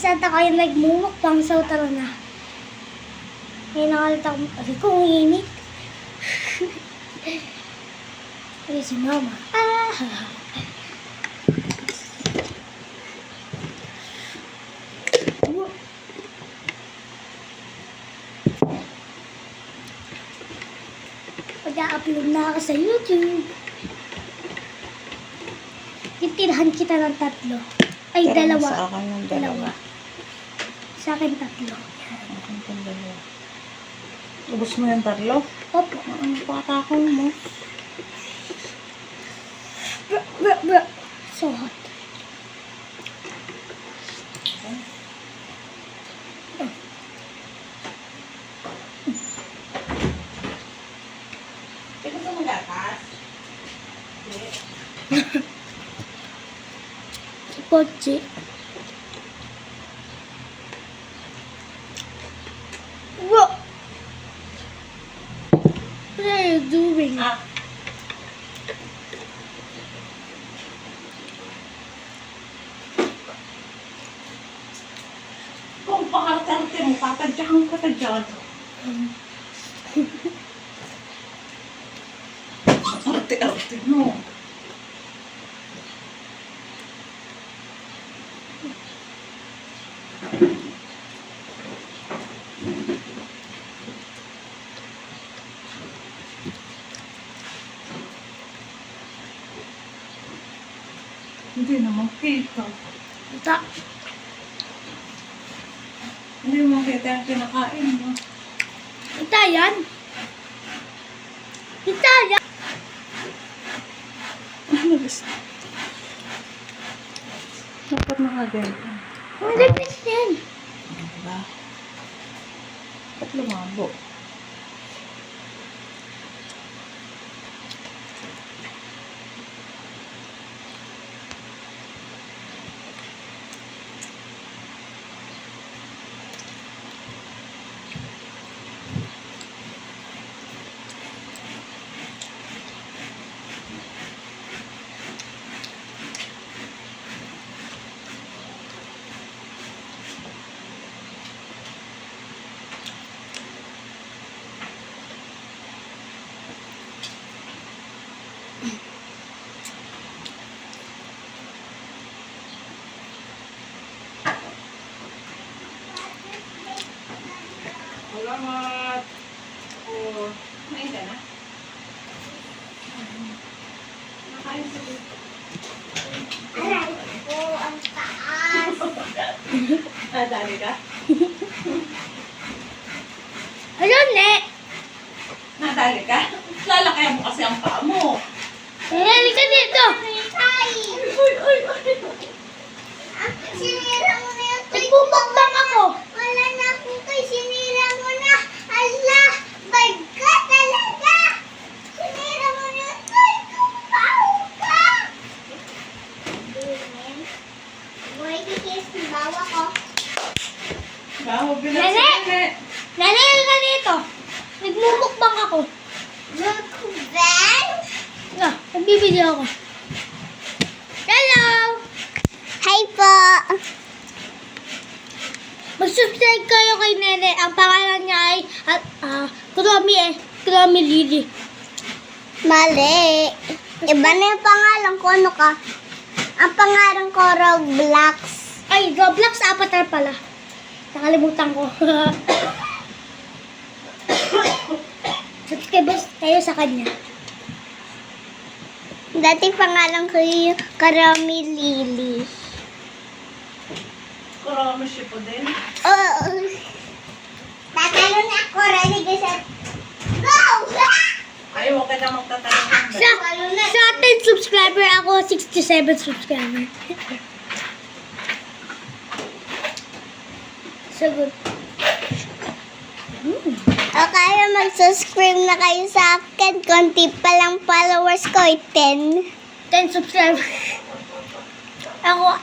at ako yung nagmumukbang sa utaro na. Ngayon nakalita ko, kasi kung init. Ay, si mama. Mag-upload na ako sa YouTube. Titirahan kita ng 3. Ay, Tira mo 2. sa akin ng 2. Sa akin 3. Akin pang 2. Ubus mo yung 3? Opo. Ano patakong mo? Bro. So hot. Ikaw sa magatas? Kotse. Bro. What are you doing? Ah. Kung pakakarte mo, tatadyahan ka dyan. Arte-arte mo. Hindi naman kita. Ita. Hindi mo kita yung kinakain mo. Ita yan. Ita yan. Ano gusto? Dapat nakaganto. Ang lapis yan. Diba? Ba't lumabo? Salamat! Oh, kumain ka na? Nakain sa dito. Aray ko, ang taas. Dali ka? Ayun, ne. Nadali ka? Lalakayan mo kasi ang paa mo. Ayun ka dito. Ay. Uy! Sinira mo na yung toy. Nagpupakbang ako. Wala na akong toy. Sinira mo na. Ala, bad ka talaga. Sinira mo na yung toy. Kumpaw ka. Boy, kikis ng bawa ko. Baho, Nene! binagsin. Nanay ka dito. Nagmumukbang ako. Mukbang? Nagbibideo ako. Hello! Hi po! Mag-subscribe kayo kay Nene. Ang pangalan niya ay Kuromi Lily. Mali. Iba na yung pangalan ko. Ano ka? Ang pangalan ko Roblox. Ay, Roblox 4 na pala. Nakalimutan ko. Subscribe kayo sa kanya. Dati pangalan ko yung Kuromi Lily. Kurami siya po din. Oo. Tatalo na ako. Ready ka sa... Go! Ay, huwag ka na magtatanong. Sa 10 subscriber ako, 67 subscriber. So good. O kaya mag-subscribe na kayo sa akin. Konti pa lang followers ko, 10. 10 subscriber. Ako,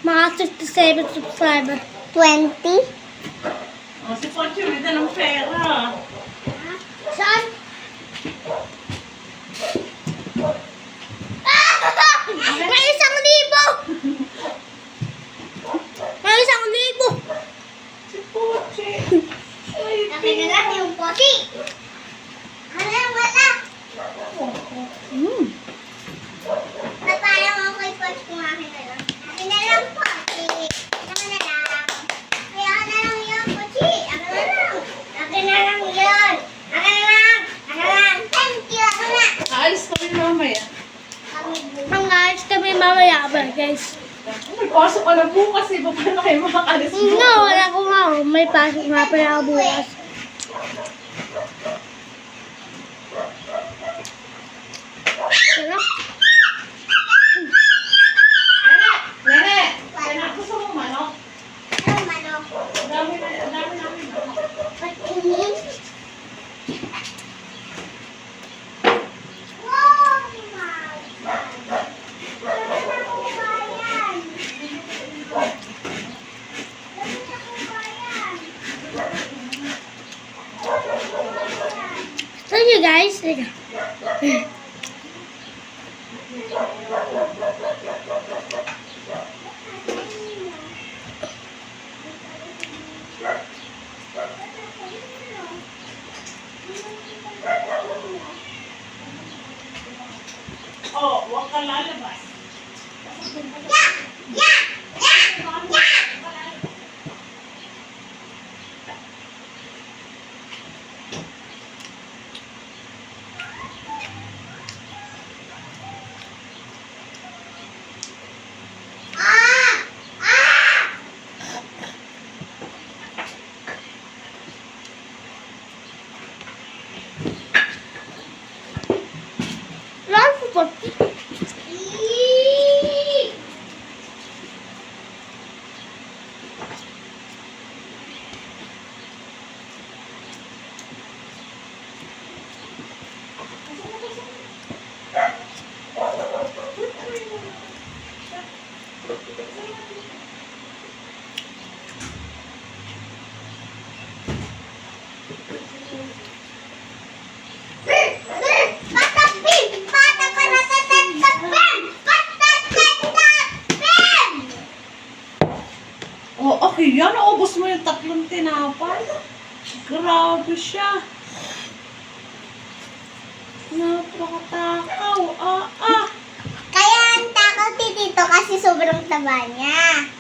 mga 67 subscriber. 20? Oh, si Pochi, may dalang pera. Saan? May 1,000! May 1,000! Pochi! Wala. Naparang ako kay Pochi kung akin na lang. Akin na lang, Pochi. Akin na lang. Kaya akin na lang yun, Pochi. Akin na lang. Akin na lang yun. Akin na lang. Akin na lang. Thank you. Akin na. Aalis kami mamaya. Ang ayos kami mamaya ba, guys? May pasok ka na bukas eh. Paano kayo makakalis mo? No, wala ko nga. May pasok nga pala ako bukas. Sarap. Nene! Nene! Gusto mo manok? Anong manok? Ang dami namin manok. Ba't inis? Wow! So you guys, teka. Oh, huwag ka lalabas. Lalo po. Oh, okay. Yan, naubos mo yung 3 tinapay. Grabe siya. Napakatakaw. Kaya ang takaw dito kasi sobrang taba niya.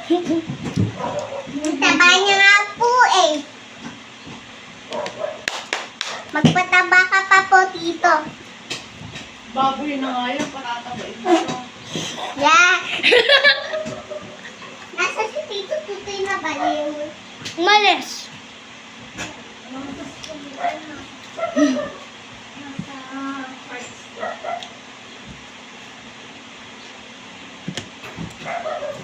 Ang taba niya nga po eh. Magpataba ka pa po, Tito. Baboy na nga yan, patatabain mo. Yeah. Nasa si Tito, tutoy na baliw. Malis.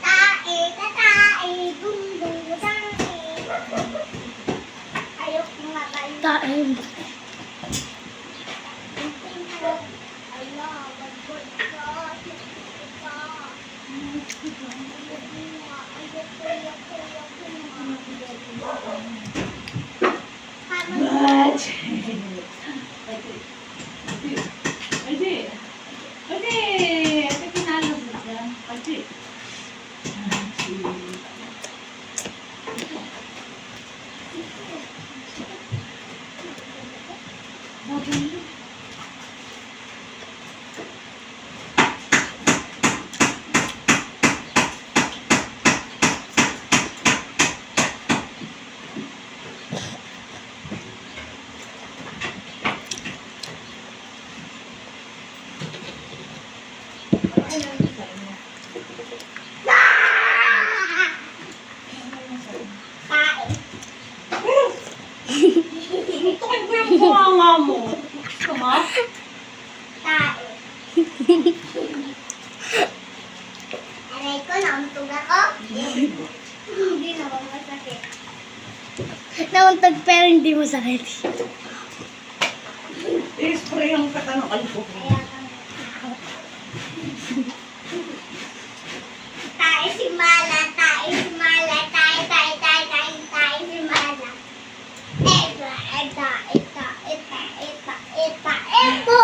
Tae, tatae, dungdung, tae. Ayok mga baliw. Tae. Ate, pinalo mo dyan. Ate. Tukin ko yung bunganga mo. Gusto mo? Tae. Aray ko, nauntog ako. Hindi naman masakit. Nauntog pero hindi masakit. I-spray yung katanong kalbo. Tae si Mala, tae si Mala, tae si Mala. Ito.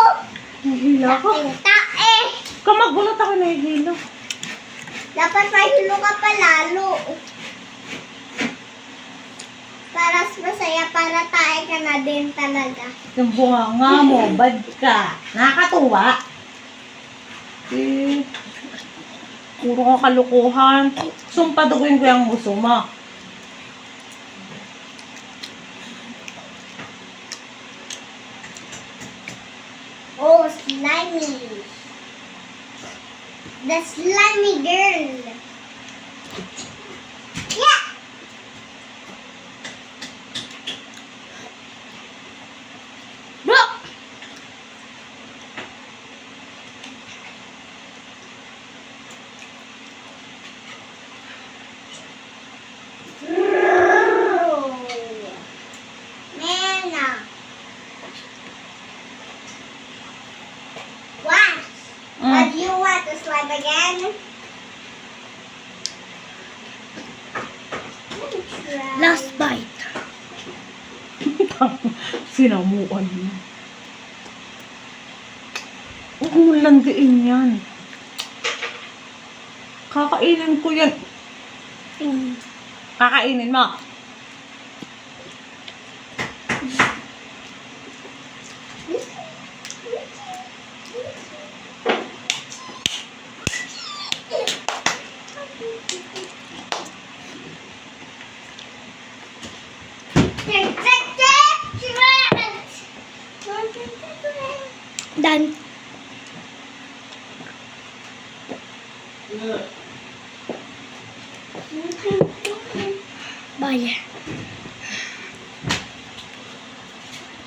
Hila ko. Tae. Kamagulot ako na hilo. Dapat mahilo ka pa lalo. Para masaya, para tayo ka na din talaga. Yung bunga mo, bad ka. Nakakatuwa. Eh, puro ka kalukuhan. Sumpaduguin ko yung gusto mo. Oh, slimy. The slimy girl. Yeah! Bro! Mena. What? What do you want to slime again? Last bite. Sinamuan mo. Huwag mo landiin yan. Kakainin ko yan. Kakainin mo. Done. Bye.